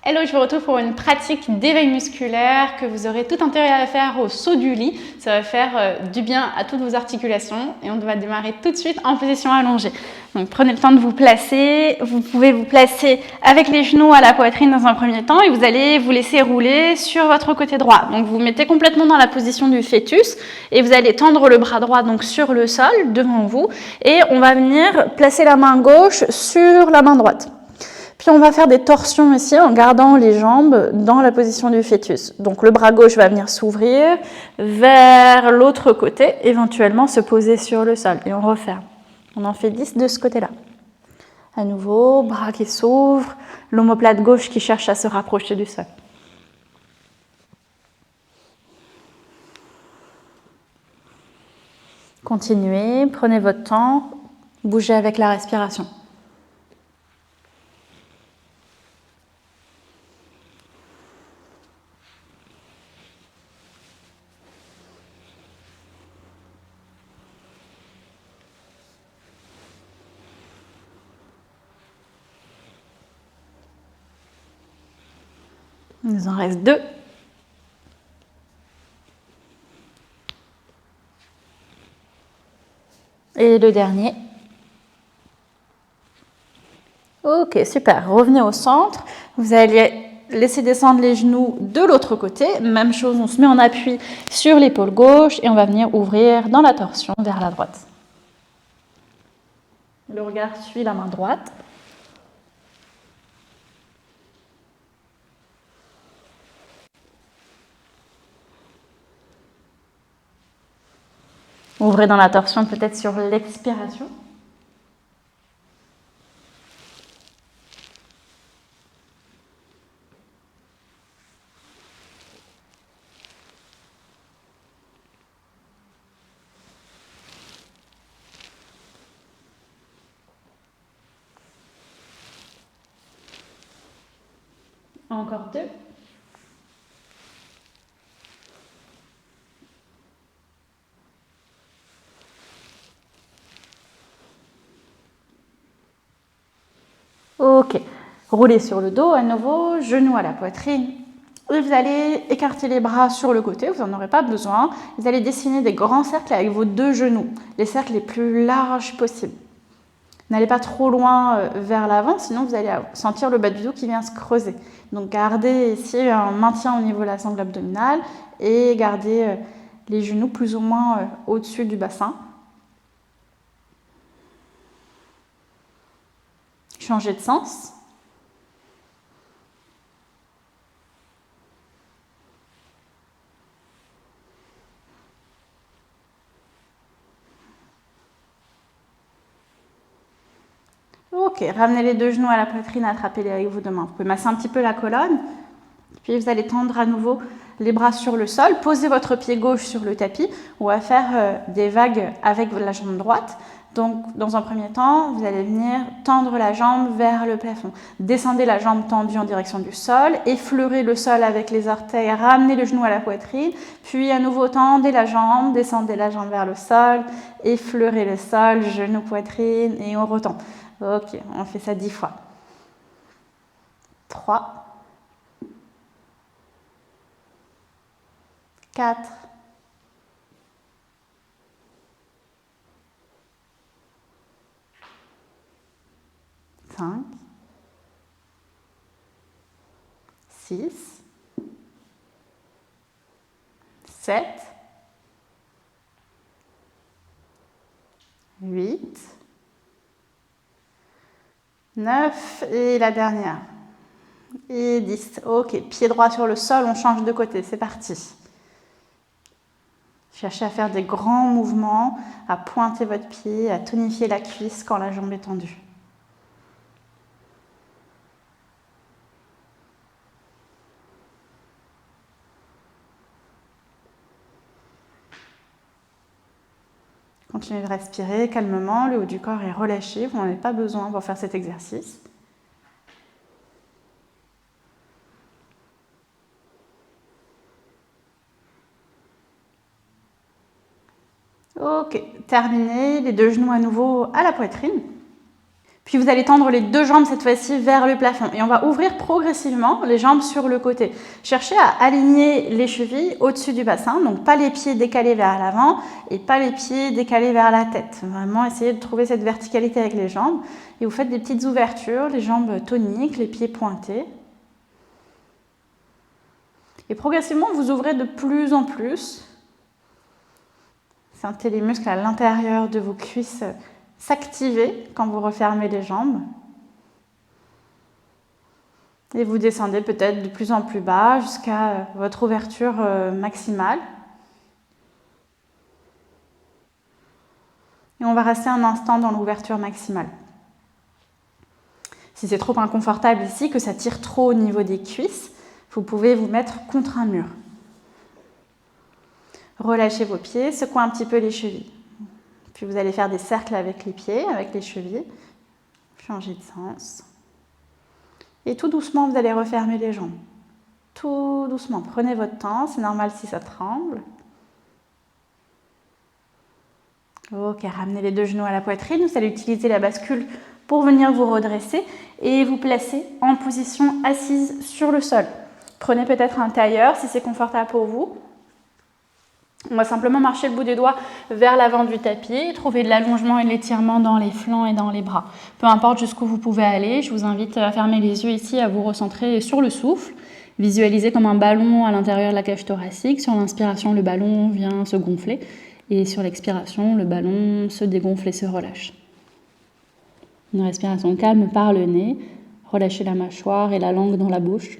Hello, je vous retrouve pour une pratique d'éveil musculaire que vous aurez tout intérêt à faire au saut du lit. Ça va faire du bien à toutes vos articulations et on va démarrer tout de suite en position allongée. Donc prenez le temps de vous placer. Vous pouvez vous placer avec les genoux à la poitrine dans un premier temps et vous allez vous laisser rouler sur votre côté droit. Donc vous vous mettez complètement dans la position du fœtus et vous allez tendre le bras droit donc sur le sol devant vous et on va venir placer la main gauche sur la main droite. Puis on va faire des torsions ici en gardant les jambes dans la position du fœtus. Donc le bras gauche va venir s'ouvrir vers l'autre côté, éventuellement se poser sur le sol. Et on referme. On en fait 10 de ce côté-là. À nouveau, bras qui s'ouvre, l'omoplate gauche qui cherche à se rapprocher du sol. Continuez, prenez votre temps, bougez avec la respiration. Il nous en reste 2. Et le dernier. Ok, super. Revenez au centre. Vous allez laisser descendre les genoux de l'autre côté. Même chose, on se met en appui sur l'épaule gauche et on va venir ouvrir dans la torsion vers la droite. Le regard suit la main droite. Ouvrez dans la torsion peut-être sur l'expiration. Encore 2. Ok, roulez sur le dos à nouveau, genoux à la poitrine. Et vous allez écarter les bras sur le côté, vous n'en aurez pas besoin. Vous allez dessiner des grands cercles avec vos 2 genoux, les cercles les plus larges possibles. N'allez pas trop loin vers l'avant, sinon vous allez sentir le bas du dos qui vient se creuser. Donc gardez ici un maintien au niveau de la sangle abdominale et gardez les genoux plus ou moins au-dessus du bassin. Changez de sens. Ok, ramenez les 2 genoux à la poitrine, attrapez-les avec vos 2 mains. Vous pouvez masser un petit peu la colonne. Puis vous allez tendre à nouveau les bras sur le sol. Posez votre pied gauche sur le tapis. On va faire des vagues avec la jambe droite. Donc, dans un premier temps, vous allez venir tendre la jambe vers le plafond. Descendez la jambe tendue en direction du sol. Effleurez le sol avec les orteils. Ramenez le genou à la poitrine. Puis, à nouveau, tendez la jambe. Descendez la jambe vers le sol. Effleurez le sol, genou, poitrine. Et on retend. Ok, on fait ça 10 fois. 3. 4, 5, 6, 7, 8, 9 et la dernière. Et 10. Ok, pied droit sur le sol, on change de côté, c'est parti. Cherchez à faire des grands mouvements, à pointer votre pied, à tonifier la cuisse quand la jambe est tendue. Continuez de respirer calmement, le haut du corps est relâché, vous n'en avez pas besoin pour faire cet exercice. Ok, terminé, les 2 genoux à nouveau à la poitrine. Puis vous allez tendre les deux jambes cette fois-ci vers le plafond et on va ouvrir progressivement les jambes sur le côté. Cherchez à aligner les chevilles au-dessus du bassin, donc pas les pieds décalés vers l'avant et pas les pieds décalés vers la tête. Vraiment essayez de trouver cette verticalité avec les jambes et vous faites des petites ouvertures, les jambes toniques, les pieds pointés. Et progressivement, vous ouvrez de plus en plus. Sentez les muscles à l'intérieur de vos cuisses s'activer quand vous refermez les jambes. Et vous descendez peut-être de plus en plus bas jusqu'à votre ouverture maximale. Et on va rester un instant dans l'ouverture maximale. Si c'est trop inconfortable ici, que ça tire trop au niveau des cuisses, vous pouvez vous mettre contre un mur. Relâchez vos pieds, secouez un petit peu les chevilles. Puis vous allez faire des cercles avec les pieds, avec les chevilles. Changez de sens. Et tout doucement, vous allez refermer les jambes. Tout doucement, prenez votre temps, c'est normal si ça tremble. Ok, ramenez les deux genoux à la poitrine. Vous allez utiliser la bascule pour venir vous redresser et vous placer en position assise sur le sol. Prenez peut-être un tailleur si c'est confortable pour vous. On va simplement marcher le bout des doigts vers l'avant du tapis, trouver de l'allongement et de l'étirement dans les flancs et dans les bras. Peu importe jusqu'où vous pouvez aller, je vous invite à fermer les yeux ici, à vous recentrer sur le souffle. Visualisez comme un ballon à l'intérieur de la cage thoracique. Sur l'inspiration, le ballon vient se gonfler et sur l'expiration, le ballon se dégonfle et se relâche. Une respiration calme par le nez, relâchez la mâchoire et la langue dans la bouche.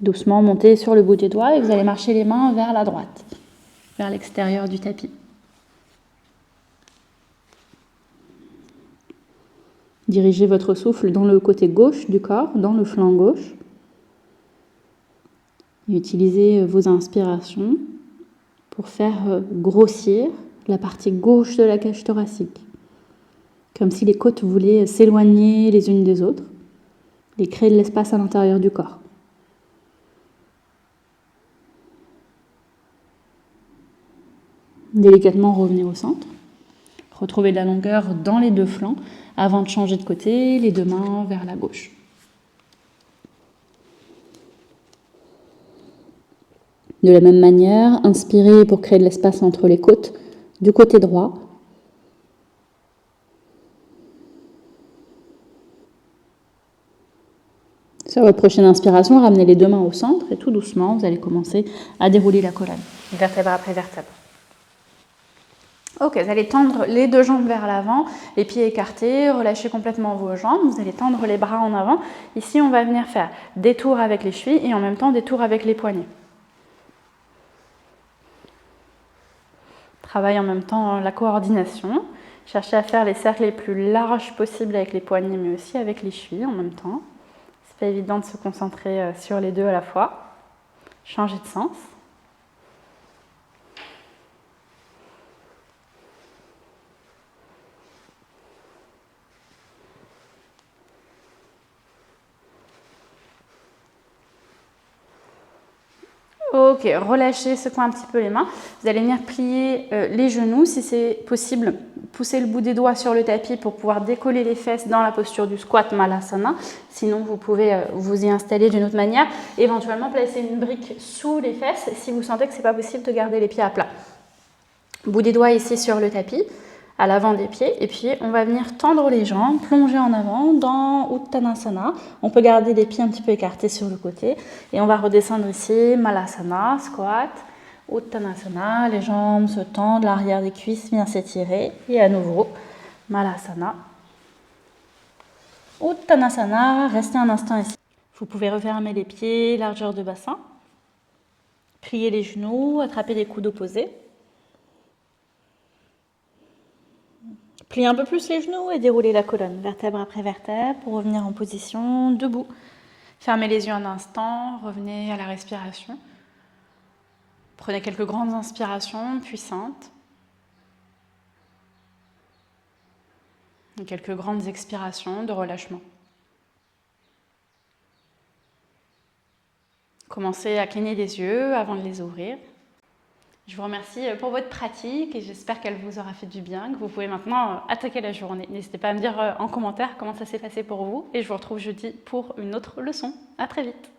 Doucement, montez sur le bout des doigts et vous allez marcher les mains vers la droite, vers l'extérieur du tapis. Dirigez votre souffle dans le côté gauche du corps, dans le flanc gauche. Et utilisez vos inspirations pour faire grossir la partie gauche de la cage thoracique, comme si les côtes voulaient s'éloigner les unes des autres et créer de l'espace à l'intérieur du corps. Délicatement, revenez au centre. Retrouvez de la longueur dans les deux flancs avant de changer de côté, les deux mains vers la gauche. De la même manière, inspirez pour créer de l'espace entre les côtes du côté droit. Sur votre prochaine inspiration, ramenez les deux mains au centre et tout doucement, vous allez commencer à dérouler la colonne, vertèbre après vertèbre. Ok, vous allez tendre les deux jambes vers l'avant, les pieds écartés, relâchez complètement vos jambes, vous allez tendre les bras en avant. Ici, on va venir faire des tours avec les chevilles et en même temps des tours avec les poignets. Travaille en même temps la coordination. Cherchez à faire les cercles les plus larges possibles avec les poignets, mais aussi avec les chevilles en même temps. C'est pas évident de se concentrer sur les deux à la fois. Changez de sens. Ok, relâchez, secouez un petit peu les mains. Vous allez venir plier les genoux. Si c'est possible, poussez le bout des doigts sur le tapis pour pouvoir décoller les fesses dans la posture du squat Malasana. Sinon, vous pouvez vous y installer d'une autre manière. Éventuellement, placer une brique sous les fesses si vous sentez que ce n'est pas possible de garder les pieds à plat. Bout des doigts ici sur le tapis, à l'avant des pieds. Et puis, on va venir tendre les jambes, plonger en avant dans Uttanasana. On peut garder les pieds un petit peu écartés sur le côté. Et on va redescendre ici, Malasana, squat, Uttanasana. Les jambes se tendent, l'arrière des cuisses vient s'étirer. Et à nouveau, Malasana, Uttanasana. Restez un instant ici. Vous pouvez refermer les pieds, largeur de bassin. Plier les genoux, attraper les coudes opposés. Pliez un peu plus les genoux et déroulez la colonne, vertèbre après vertèbre, pour revenir en position debout. Fermez les yeux un instant, revenez à la respiration. Prenez quelques grandes inspirations puissantes. Quelques grandes expirations de relâchement. Commencez à cligner des yeux avant de les ouvrir. Je vous remercie pour votre pratique et j'espère qu'elle vous aura fait du bien, que vous pouvez maintenant attaquer la journée. N'hésitez pas à me dire en commentaire comment ça s'est passé pour vous et je vous retrouve jeudi pour une autre leçon. À très vite.